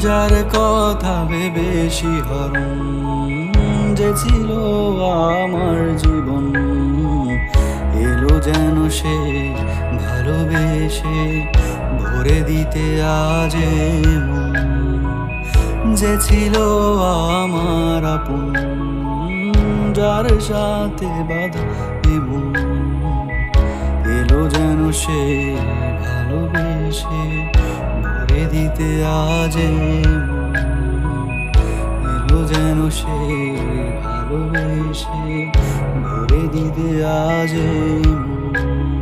যার কথা ভেবে শিহরণ, যে ছিল আমার জীবন, এলো যেন সে ভালোবেসে ভরে দিতে আজ এ মন। যে ছিল আমার আপন, যার সাথে বাঁধা এ মন, এলো যেন সে ভালোবেসে ভরে দিতে আজ এ মন। এলো যেন সে ভালোবেসে ভরে দিতে আজ এ মন।